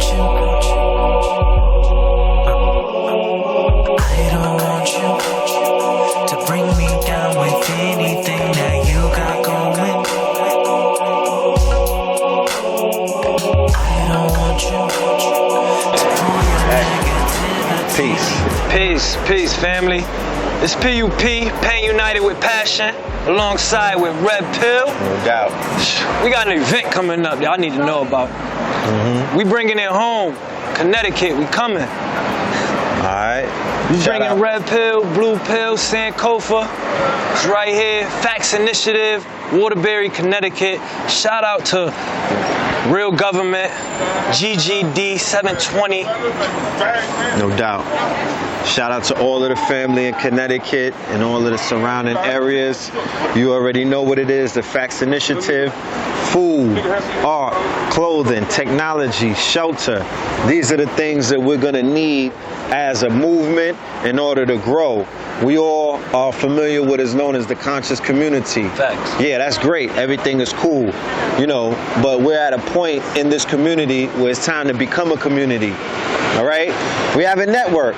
want you. I don't want you to bring me down with anything that you got going. I don't want you to pull your negativity. Peace, family. It's PUP, Pain United with Passion, alongside with Red Pill. No doubt. We got an event coming up that I need to know about. We bringing it home, Connecticut. We coming. All right. We bringing Red Pill, Blue Pill, Sankofa. It's right here. Facts Initiative, WATERBURY, Connecticut. Shout out to Real Government, GGD 720. No doubt. Shout out to all of the family in Connecticut and all of the surrounding areas. You already know what it is, the Facts Initiative. Food, art, clothing, technology, shelter. These are the things that we're gonna need as a movement in order to grow. We all are familiar with what is known as the conscious community. Facts. Yeah, that's great. Everything is cool, you know, but we're at a point in this community where it's time to become a community. All right? We have a network,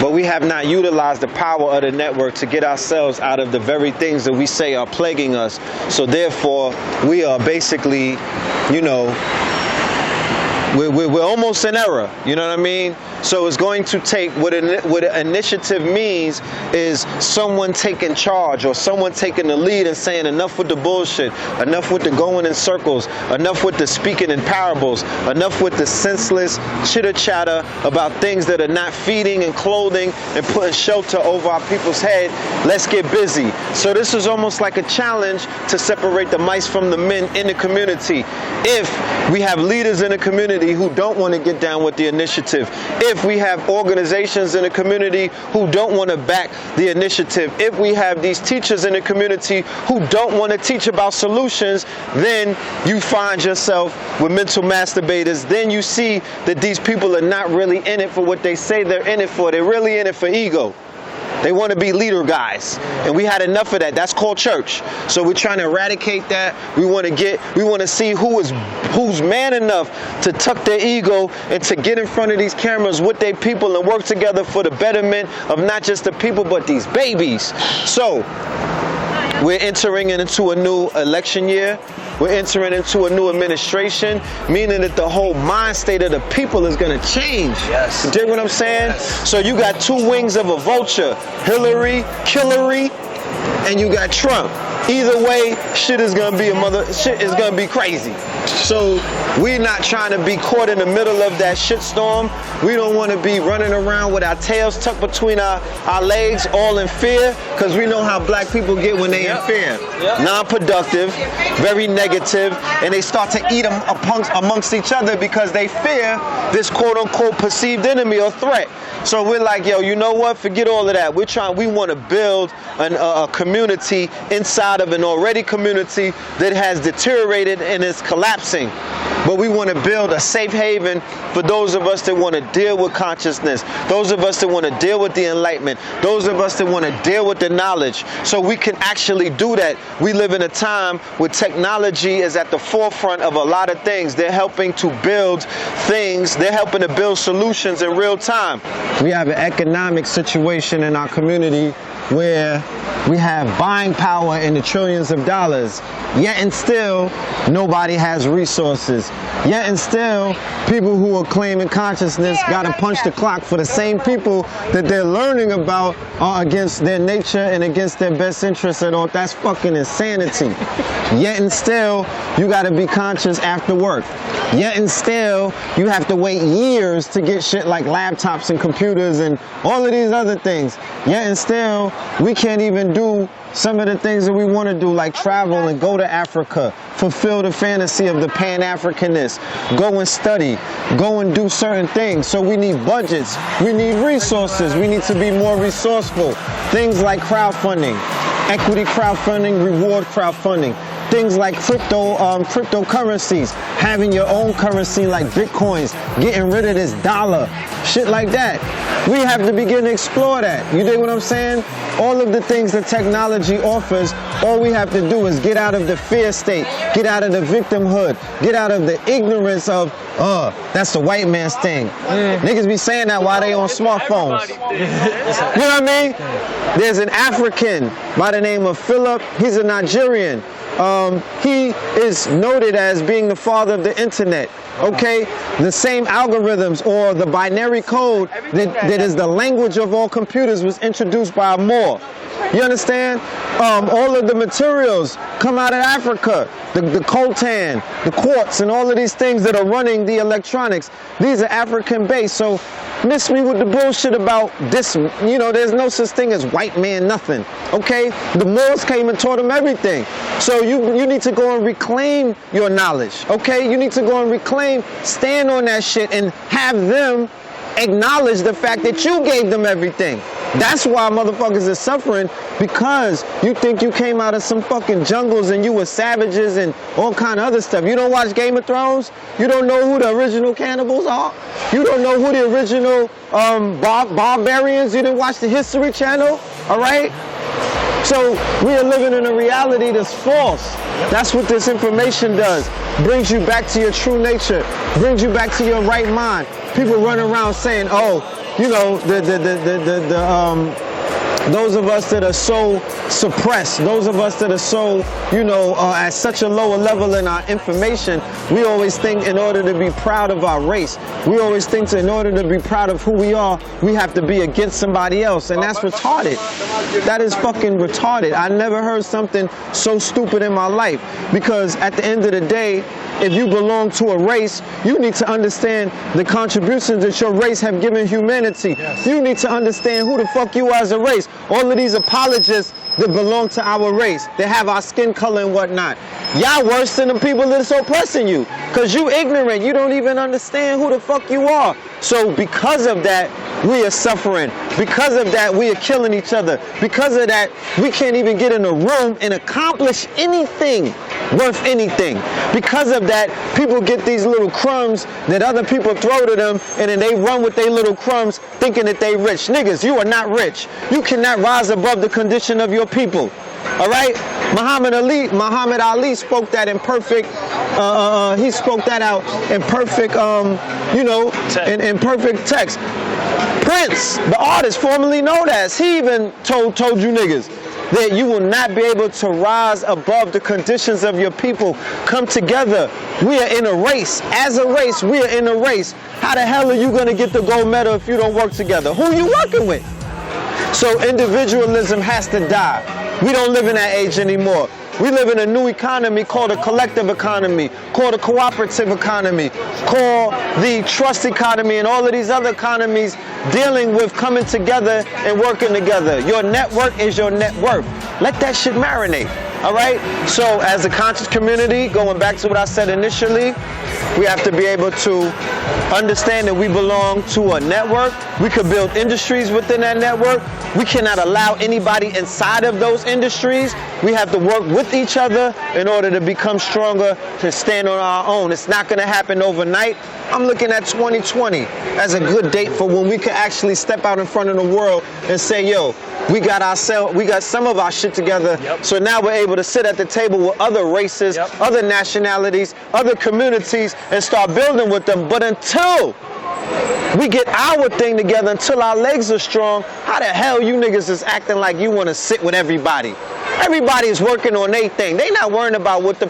but we have not utilized the power of the network to get ourselves out of the very things that we say are plaguing us. So therefore, we are basically, you know, we're almost in error, you know what I mean? So it's going to take, what an initiative means is someone taking charge or someone taking the lead and saying enough with the bullshit, enough with the going in circles, enough with the speaking in parables, enough with the senseless chitter chatter about things that are not feeding and clothing and putting shelter over our people's head. Let's get busy. So this is almost like a challenge to separate the mice from the men in the community. If we have leaders in the community who don't want to get down with the initiative, if we have organizations in the community who don't want to back the initiative, if we have these teachers in the community who don't want to teach about solutions, then you find yourself with mental masturbators. Then you see that these people are not really in it for what they say they're in it for. They're really in it for ego. They want to be leader guys, and we had enough of that. That's called church. So we're trying to eradicate that. We want to see who's man enough to tuck their ego and to get in front of these cameras with their people and work together for the betterment of not just the people but these babies. So we're entering into a new election year. We're entering into a new administration, meaning that the whole mind state of the people is going to change. Yes. You dig what I'm saying? Yes. So you got two wings of a vulture, Hillary, and you got Trump. Either way, shit is gonna be crazy. So we're not trying to be caught in the middle of that shitstorm. We don't want to be running around with our tails tucked between our legs, all in fear, because we know how black people get when they in fear. Non-productive, very negative, and they start to eat them amongst each other because they fear this quote-unquote perceived enemy or threat. So we're like, yo, you know what? Forget all of that. We want to build a community inside of an already community that has deteriorated and is collapsing. But we want to build a safe haven for those of us that want to deal with consciousness, those of us that want to deal with the enlightenment, those of us that want to deal with the knowledge, so we can actually do that. We live in a time where technology is at the forefront of a lot of things. They're helping to build things. They're helping to build solutions in real time. We have an economic situation in our community where we have buying power in the trillions of dollars, yet and still nobody has resources. Yet and still people who are claiming consciousness gotta punch the clock for the same people that they're learning about are against their nature and against their best interests and all. That's fucking insanity. Yet and still you gotta be conscious after work. Yet and still you have to wait years to get shit like laptops and computers and all of these other things. Yet and still we can't even do some of the things that we want to do, like travel and go to Africa, fulfill the fantasy of the Pan-Africanist, go and study, go and do certain things. So we need budgets, we need resources, we need to be more resourceful. Things like crowdfunding, equity crowdfunding, reward crowdfunding. Things like cryptocurrencies, having your own currency like Bitcoins, getting rid of this dollar, shit like that. We have to begin to explore that. You dig what I'm saying? All of the things that technology offers, all we have to do is get out of the fear state, get out of the victimhood, get out of the ignorance of that's the white man's thing. Niggas be saying that while they on smartphones. You know what I mean? There's an African by the name of Philip. He's a Nigerian. He is noted as being the father of the internet. Okay, the same algorithms or the binary code that is the language of all computers was introduced by Moore. You understand? All of the materials come out of Africa. The coltan, the quartz, and all of these things that are running the electronics. These are African based. So miss me with the bullshit about this. You know, there's no such thing as white man nothing. Okay? The Moors came and taught them everything. So you need to go and reclaim your knowledge. Okay? You need to go and reclaim, stand on that shit and have them acknowledge the fact that you gave them everything. That's why motherfuckers are suffering, because you think you came out of some fucking jungles and you were savages and all kind of other stuff. You don't watch Game of Thrones? You don't know who the original cannibals are? You don't know who the original barbarians? You didn't watch the History Channel? All right? So we are living in a reality that's false. That's what this information does. Brings you back to your true nature. Brings you back to your right mind. People run around saying, oh, you know, those of us that are so suppressed, those of us that are so, you know, at such a lower level in our information, we always think in order to be proud of our race, we always think in order to be proud of who we are, we have to be against somebody else, and that's retarded. That is fucking retarded. I never heard something so stupid in my life, because at the end of the day, if you belong to a race, you need to understand the contributions that your race have given humanity. Yes. You need to understand who the fuck you are as a race. All of these apologists that belong to our race, that have our skin color and whatnot. Y'all worse than the people that's oppressing you, because you ignorant. You don't even understand who the fuck you are. So because of that, we are suffering. Because of that, we are killing each other. Because of that, we can't even get in a room and accomplish anything worth anything. Because of that, people get these little crumbs that other people throw to them, and then they run with their little crumbs thinking that they rich. Niggas, you are not rich. You cannot rise above the condition of your people. All right? Muhammad Ali spoke that in perfect, he spoke that out in perfect, you know, in perfect text. Prince, the artist formerly known as, he even told you niggas that you will not be able to rise above the conditions of your people. Come together. We are in a race. As a race, we are in a race. How the hell are you going to get the gold medal if you don't work together? Who are you working with? So individualism has to die. We don't live in that age anymore. We live in a new economy called a collective economy, called a cooperative economy, called the trust economy, and all of these other economies dealing with coming together and working together. Your network is your net worth. Let that shit marinate. All right? So as a conscious community, going back to what I said initially, we have to be able to understand that we belong to a network. We could build industries within that network. We cannot allow anybody inside of those industries. We have to work with each other in order to become stronger, to stand on our own. It's not going to happen overnight. I'm looking at 2020 as a good date for when we can actually step out in front of the world and say, yo, we got some of our shit together. Yep. So now we're able to sit at the table with other races, yep, other nationalities, other communities, and start building with them. But until we get our thing together, until our legs are strong, how the hell you niggas is acting like you want to sit with everybody? Everybody is working on their thing. They not worrying about what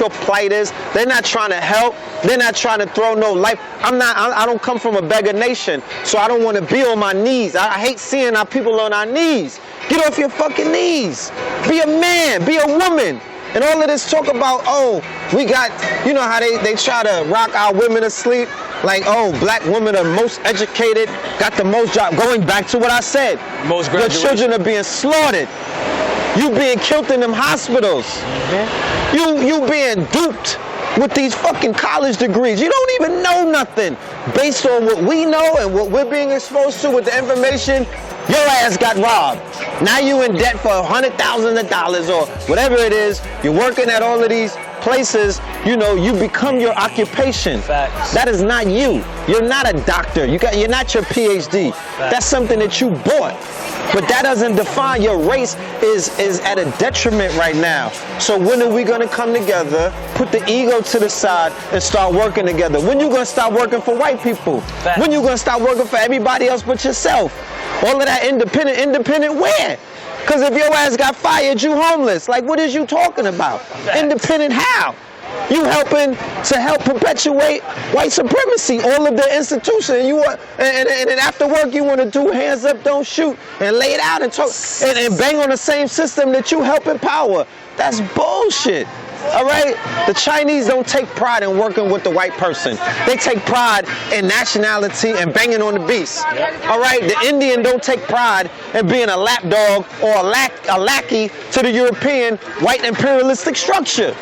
your plight is. They're not trying to help. They're not trying to throw no life. I don't come from a beggar nation, so I don't want to be on my knees. I hate seeing our people on our knees. Get off your fucking knees. Be a man. Be a woman. And all of this talk about, oh, we got, you know how they try to rock our women to sleep? Like, oh, black women are most educated, got the most job. Going back to what I said. Most graduation. Your children are being slaughtered. You being killed in them hospitals. Mm-hmm. You being duped with these fucking college degrees. You don't even know nothing. Based on what we know and what we're being exposed to with the information, your ass got robbed. Now you in debt for $100,000 or whatever it is. You're working at all of these places, you know, you become your occupation. Facts. That is not you. You're not a doctor. You're not your PhD. That's something that you bought. But that doesn't define your race is at a detriment right now. So when are we going to come together, put the ego to the side, and start working together? When you going to stop working for white people? Facts. When you going to stop working for everybody else but yourself? All of that independent where? Because if your ass got fired, you homeless. Like, what is you talking about? Facts. Independent how? You helping to help perpetuate white supremacy, all of the institutions. You want, and then after work, you want to do hands up, don't shoot, and lay it out and talk, and bang on the same system that you help empower. That's bullshit. All right? The Chinese don't take pride in working with the white person. They take pride in nationality and banging on the beast. All right? The Indian don't take pride in being a lapdog or a lackey to the European white imperialistic structure.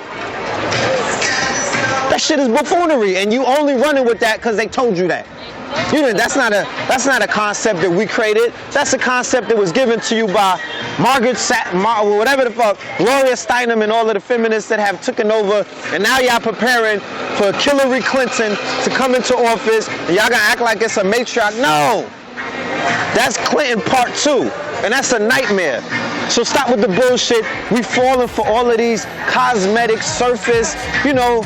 That shit is buffoonery, and you only running with that because they told you that. You know, that's not a concept that we created. That's a concept that was given to you by whatever the fuck, Gloria Steinem and all of the feminists that have taken over, and now y'all preparing for Hillary Clinton to come into office, and y'all gonna act like it's a matriarch. No, that's Clinton part 2. And that's a nightmare. So stop with the bullshit. We falling for all of these cosmetic, surface, you know,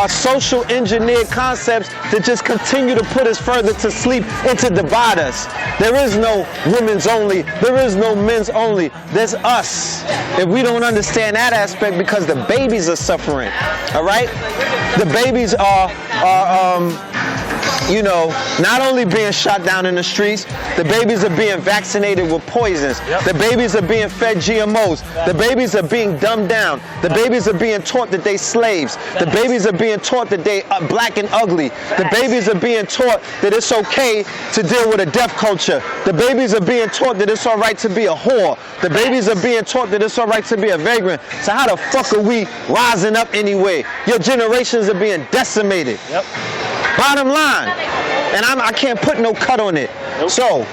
social engineered concepts that just continue to put us further to sleep and to divide us. There is no women's only. There is no men's only. There's us. If we don't understand that aspect, because the babies are suffering, all right? The babies are you know, not only being shot down in the streets, the babies are being vaccinated with poisons. The babies are being fed GMOs. The babies are being dumbed down. The babies are being taught that they slaves. The babies are being taught that they are black and ugly. The babies are being taught that it's okay to deal with a deaf culture. The babies are being taught that it's all right to be a whore. The babies are being taught that it's all right to be a vagrant. So how the fuck are we rising up anyway? Your generations are being decimated. Bottom line, and I can't put no cut on it. So,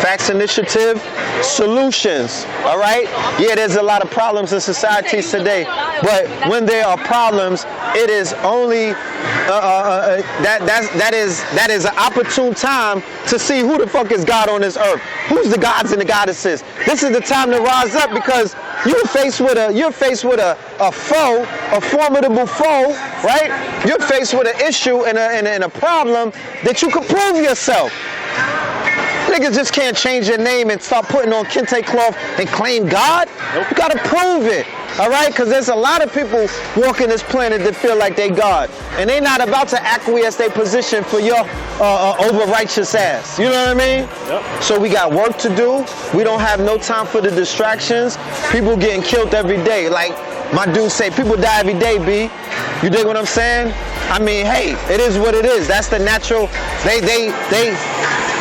Facts Initiative, solutions, all right? Yeah, there's a lot of problems in societies today, but when there are problems, it is only, that is an opportune time to see who the fuck is God on this earth. Who's the gods and the goddesses? This is the time to rise up, because you're faced with a foe, a formidable foe, right? You're faced with an issue and a problem that you can prove yourself. Niggas just can't change their name and start putting on kente cloth and claim God. You gotta prove it, all right? Because there's a lot of people walking this planet that feel like they God, and they not about to acquiesce their position for your over-righteous ass. You know what I mean? So we got work to do. We don't have no time for the distractions. People getting killed every day. Like my dude say, people die every day, B. You dig what I'm saying? I mean, hey, it is what it is. That's the natural. They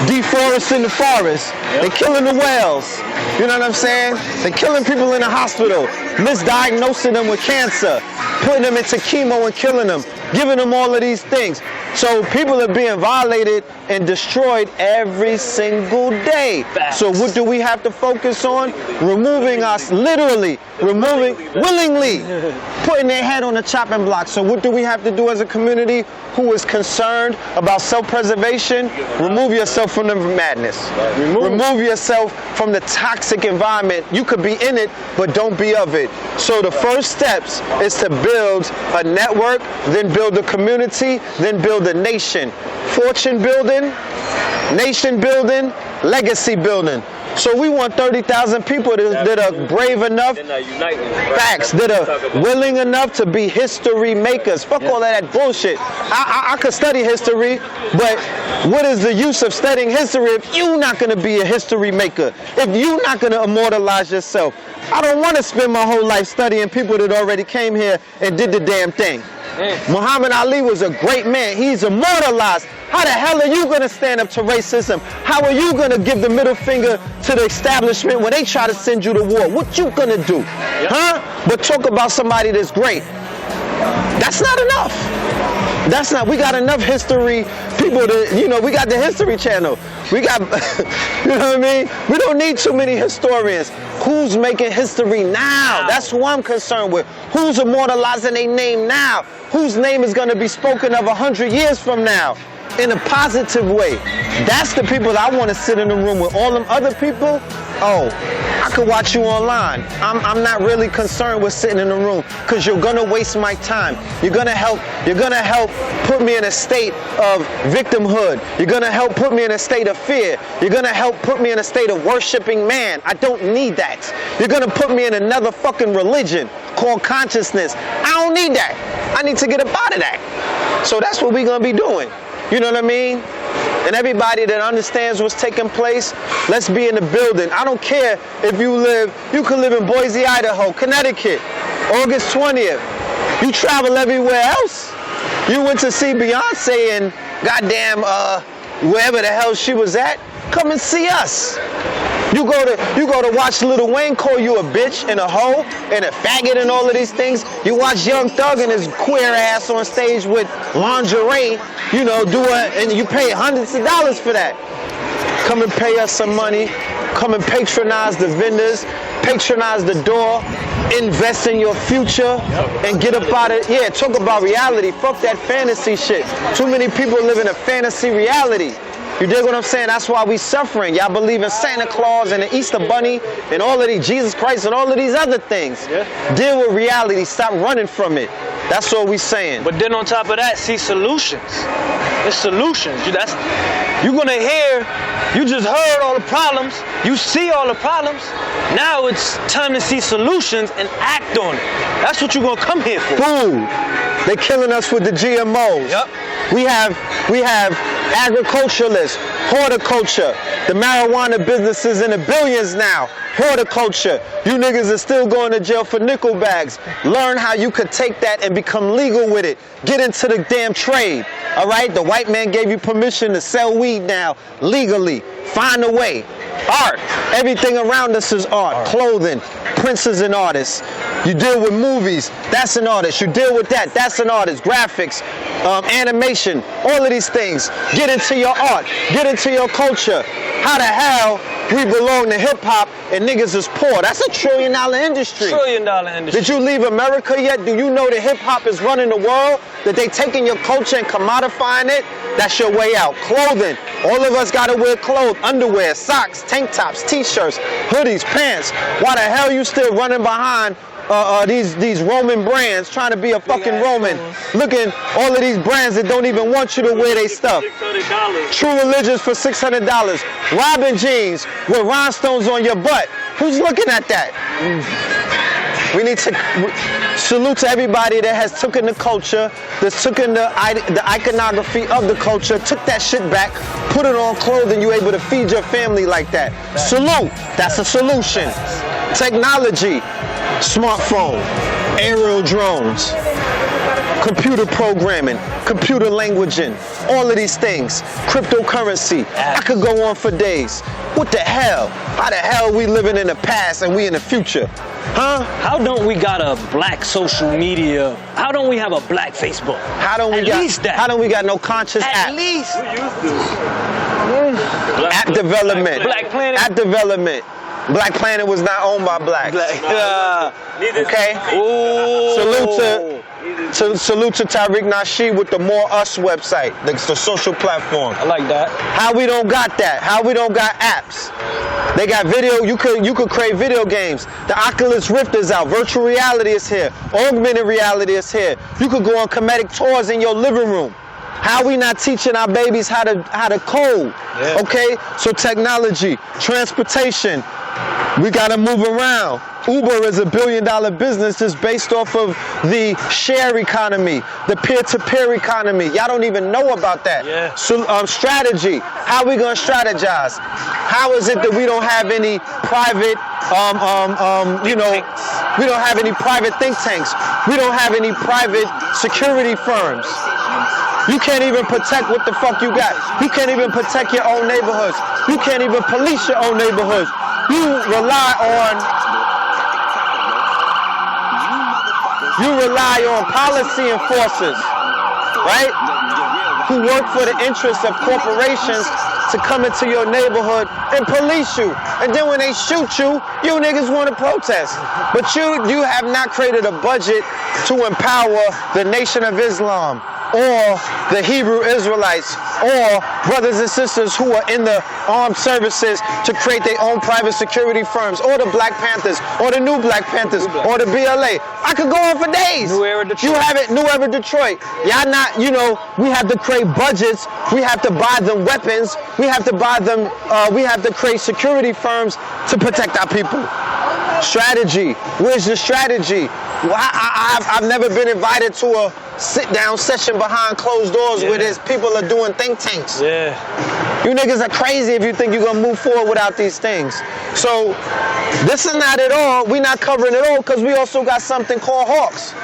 deforesting the forest. They killing the whales. You know what I'm saying? They killing people in the hospital, misdiagnosing them with cancer, putting them into chemo and killing them, giving them all of these things. So people are being violated and destroyed every single day. So what do we have to focus on? Removing us, literally, willingly, putting their head on the chopping block. So what do we have to do as a community who is concerned about self-preservation? Remove yourself from the madness. Remove yourself from the toxic environment. You could be in it, but don't be of it. So the first steps is to build a network, then build a community, then build a nation. Fortune building, nation building, legacy building. So we want 30,000 people that are brave enough, facts, that are willing enough to be history makers. Fuck all of that bullshit. I could study history, but what is the use of studying history if you're not going to be a history maker? If you're not going to immortalize yourself? I don't want to spend my whole life studying people that already came here and did the damn thing. Muhammad Ali was a great man. He's immortalized. How the hell are you going to stand up to racism? How are you going to give the middle finger to the establishment when they try to send you to war? What you going to do? Huh? But talk about somebody that's great. That's not enough. That's not, we got enough history people to, you know, we got the History Channel. We got, you know what I mean? We don't need too many historians. Who's making history now? That's who I'm concerned with. Who's immortalizing their name now? Whose name is gonna be spoken of 100 years from now in a positive way? That's the people that I wanna sit in the room with. All them other people, oh, I could watch you online. I'm not really concerned with sitting in the room because you're gonna waste my time. You're gonna help put me in a state of victimhood. You're gonna help put me in a state of fear. You're gonna help put me in a state of worshiping man. I don't need that. You're gonna put me in another fucking religion called consciousness. I don't need that. I need to get up out of that. So that's what we're gonna be doing. You know what I mean? And everybody that understands what's taking place, let's be in the building. I don't care if you could live in Boise, Idaho, Connecticut, August 20th. You travel everywhere else. You went to see Beyonce and goddamn wherever the hell she was at. Come and see us. You go to watch Lil Wayne call you a bitch and a hoe and a faggot and all of these things. You watch Young Thug and his queer ass on stage with lingerie, you know, and you pay hundreds of dollars for that. Come and pay us some money. Come and patronize the vendors, patronize the door, invest in your future, and get up out of, yeah, talk about reality. Fuck that fantasy shit. Too many people live in a fantasy reality. You dig what I'm saying? That's why we suffering. Y'all believe in Santa Claus and the Easter Bunny and all of these, Jesus Christ and all of these other things. Yeah. Deal with reality. Stop running from it. That's what we saying. But then on top of that, see solutions. It's solutions. You're gonna hear, you just heard all the problems. You see all the problems. Now it's time to see solutions and act on it. That's what you're gonna come here for. Food. They're killing us with the GMOs. Yep. We have agriculturalists, horticulture, the marijuana businesses in the billions now. Horticulture. You niggas are still going to jail for nickel bags. Learn how you could take that and become legal with it. Get into the damn trade. All right? The white man gave you permission to sell weed now legally. Find a way. Art. Everything around us is art. Clothing. Prince is an artist. You deal with movies. That's an artist. You deal with that. That's an artist. Graphics. Animation. All of these things. Get into your art. Get into your culture. How the hell we belong to hip-hop and niggas is poor? That's $1 trillion industry. $1 trillion industry. Did you leave America yet? Do you know that hip-hop is running the world? That they taking your culture and commodifying it? That's your way out. Clothing. All of us gotta wear clothes, underwear, socks, tank tops, t-shirts, hoodies, pants. Why the hell you still running behind these Roman brands, trying to be a fucking Roman? Looking all of these brands that don't even want you to wear their stuff. $600. True Religions for $600. Robin jeans with rhinestones on your butt. Who's looking at that? We need to salute to everybody that has taken the culture, that's taken the iconography of the culture, took that shit back, put it on clothing, you able to feed your family like that. Salute. That's a solution. Technology, smartphone, aerial drones, computer programming, computer languaging, all of these things, cryptocurrency. I could go on for days. What the hell? How the hell are we living in the past and we in the future? Huh? How don't we got a black social media? How don't we have a black Facebook? How don't we got no conscious app? At least. App development. Black Planet. App development. Black Planet was not owned by blacks. Okay? Ooh. Salute to Tariq Nasheed with the More Us website, the social platform. I like that. How we don't got that? How we don't got apps? They got video. You could create video games. The Oculus Rift is out. Virtual reality is here. Augmented reality is here. You could go on comedic tours in your living room. How we not teaching our babies how to code? Yeah. Okay? So technology, transportation. We gotta move around. Uber is $1 billion business just based off of the share economy, the peer-to-peer economy. Y'all don't even know about that. Yeah. So, strategy. How we gonna strategize? How is it that we don't have any private, we don't have any private think tanks. We don't have any private security firms. You can't even protect what the fuck you got. You can't even protect your own neighborhoods. You can't even police your own neighborhoods. You rely on policy enforcers. right? Who work for the interests of corporations to come into your neighborhood and police you. And then when they shoot you, you niggas want to protest. But you have not created a budget to empower the Nation of Islam or the Hebrew Israelites or brothers and sisters who are in the armed services to create their own private security firms, or the Black Panthers, or the new Black Panthers, or the BLA. I could go on for days. New Era Detroit. You have it, New Era Detroit. Y'all not, we have to create budgets. We have to buy them weapons. We have to buy them, we have to create security firms to protect our people. Strategy. Where's the strategy? Well, I've never been invited to a sit-down session behind closed doors where there's people are doing think tanks. Yeah. You niggas are crazy if you think you're gonna move forward without these things. So this is not at all. We're not covering it all because we also got something called Hawks.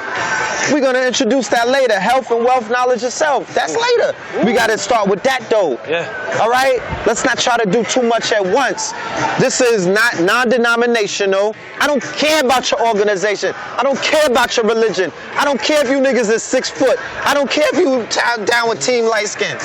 We're gonna introduce that later. Health and wealth, knowledge of self. That's later. We gotta start with that though. Yeah. All right? Let's not try to do too much at once. This is not non-denominational. I don't care about your organization. I don't care about your religion. I don't care if you niggas is 6 foot. I don't care if you down with Team Light Skin.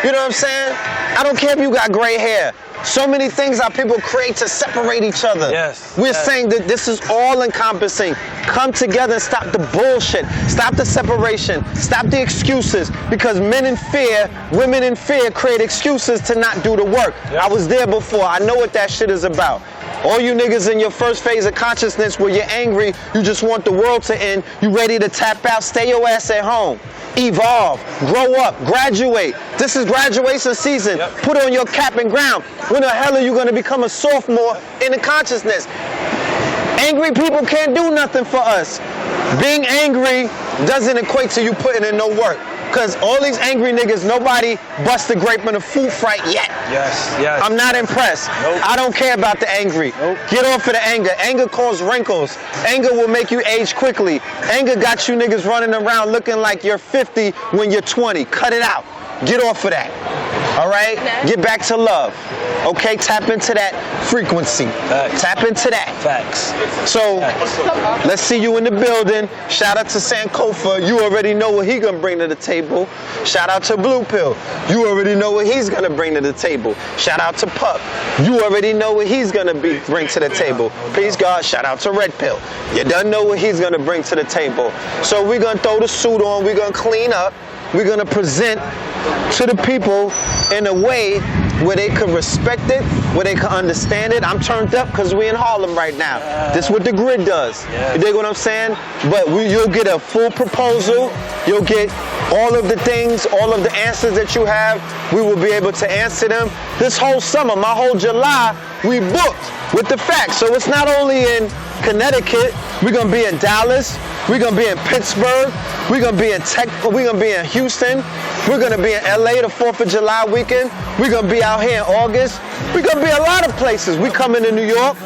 You know what I'm saying? I don't care if you got gray hair. So many things our people create to separate each other. Yes. We're saying that this is all encompassing. Come together and stop the bullshit. Stop the separation. Stop the excuses. Because men in fear, women in fear create excuses to not do the work. Yep. I was there before. I know what that shit is about. All you niggas in your first phase of consciousness where you're angry, you just want the world to end, you ready to tap out, stay your ass at home. Evolve, grow up, graduate. This is graduation season. Yep. Put on your cap and gown. When the hell are you going to become a sophomore in the consciousness? Angry people can't do nothing for us. Being angry doesn't equate to you putting in no work. Because all these angry niggas, nobody busted grape in a food fight yet. Yes, yes. I'm not impressed. Nope. I don't care about the angry. Nope. Get off of the anger. Anger causes wrinkles. Anger will make you age quickly. Anger got you niggas running around looking like you're 50 when you're 20. Cut it out. Get off of that. All right? Get back to love. Okay? Tap into that frequency. Facts. Tap into that. Facts. So, let's see you in the building. Shout out to Sankofa. You already know what he gonna bring to the table. Shout out to Blue Pill. You already know what he's gonna bring to the table. Shout out to Pup. You already know what he's gonna bring to the table. Please God, shout out to Red Pill. You done know what he's gonna bring to the table. So we're gonna throw the suit on. We're gonna clean up. We're gonna present to the people in a way where they could respect it, where they could understand it. I'm turned up because we in Harlem right now. This is what the grid does. You dig what I'm saying? But you'll get a full proposal. You'll get all of the things, all of the answers that you have. We will be able to answer them. This whole summer, my whole July, we booked with the facts. So it's not only in Connecticut, we're gonna be in Dallas, we're gonna be in Pittsburgh, we're gonna be in we're gonna be in Houston, we're gonna be in LA the 4th of July weekend, we're gonna be out here in August, we're gonna be a lot of places. We coming to New York,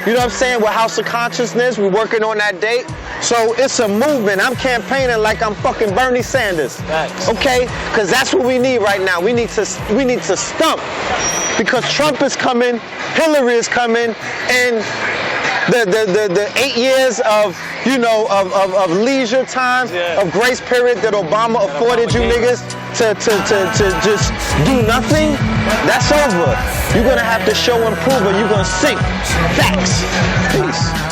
you know what I'm saying? We're House of Consciousness, we're working on that date. So it's a movement. I'm campaigning like I'm fucking Bernie Sanders. Thanks. Okay? Because that's what we need right now. We need to stump. Because Trump is coming, Hillary is coming, and the 8 years of leisure time, of grace period that Obama afforded you niggas to just do nothing, that's over. You're gonna have to show and prove or you're gonna sink. Facts. Peace.